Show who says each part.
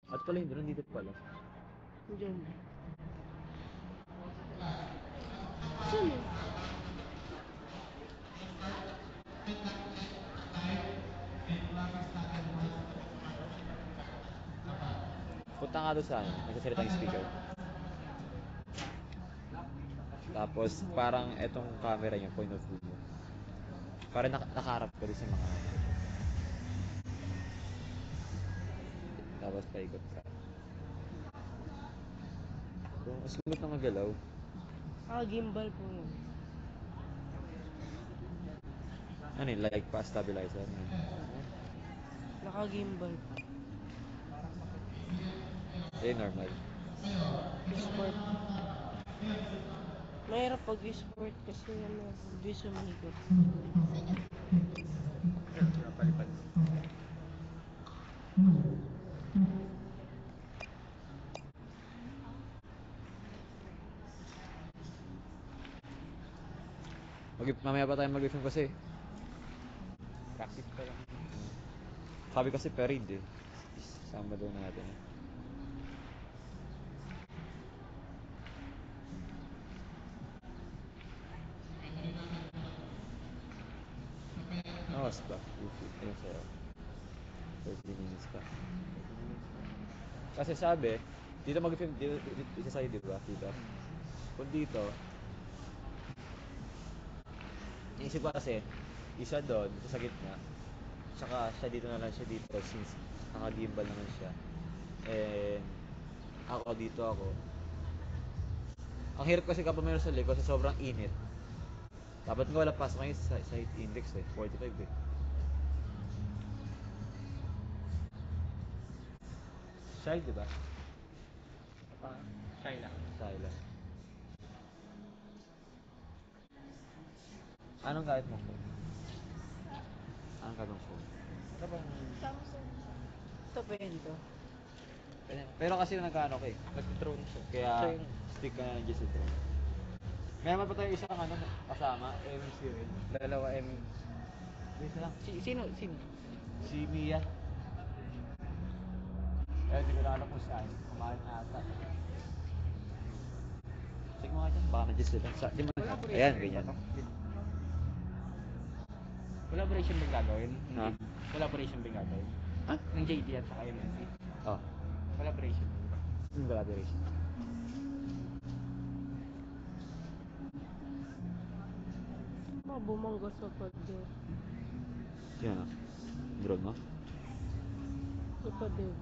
Speaker 1: At pala yung drone dito pala.
Speaker 2: Diyan. Saan eh?
Speaker 1: Punta nga doon sa ano, nagsasalita yung speaker. Tapos parang etong camera niya, point of view mo. Parang nakaharap ka doon sa mga ano. Tapos paikot ka. So, smooth na magalaw.
Speaker 2: Gimbal po yun.
Speaker 1: Ano yun, like pa stabilizer.
Speaker 2: Naka-gimbal po.
Speaker 1: Eh, normal.
Speaker 2: Sport. Mahirap pag sport kasi ano, hindi sumikot.
Speaker 1: Palipad. Mamaya pa tayo mag-film kasi. Practice pa lang. Sabi kasi Perid eh. Sama daw natin. Oras ba? Ayun sa'yo. 30 minutes pa. Kasi sabi, dito mag-film, dito sa'yo, di ba? Dito. Kung dito, naisip ko kasi, isa doon, isa sa gitna, tsaka siya dito na lang siya dito since naka-gimbal naman siya. And ako dito ako. Ang hirap kasi kapag meron sa likod sa sobrang init. Dapat nga wala pasok ngayon sa heat index eh, 45 eh. Shy, di ba?
Speaker 3: Shy lang.
Speaker 1: Shy lang. Anong gamit mo phone? Anong gamit mo phone? Ano bang...
Speaker 2: Samsung. Ito pwede to.
Speaker 1: Pero kasi nagkano ko eh.
Speaker 3: Nag-drone siya.
Speaker 1: Kaya
Speaker 3: Siya yung
Speaker 1: stick ka na lang dyan sa drone. Meron pa tayo isang ano, kasama, MMC rin.
Speaker 3: dalawa
Speaker 1: Isa lang.
Speaker 3: Sino?
Speaker 1: Si Mia. Eh, di ko na alam kung saan. Kumain na ata. Check mo nga dyan, baka nandiyan sila. Di mo ayan, ganyan.
Speaker 3: Collaboration ba gagawin?
Speaker 1: Ha?
Speaker 3: Collaboration ba gagawin?
Speaker 1: Ha?
Speaker 3: Ng JD at saka MNC.
Speaker 1: Oh,
Speaker 3: Collaboration.
Speaker 1: yung collaboration.
Speaker 2: Bumangga sa pader.
Speaker 1: Yan ah. Drone mo?
Speaker 2: Sa pader.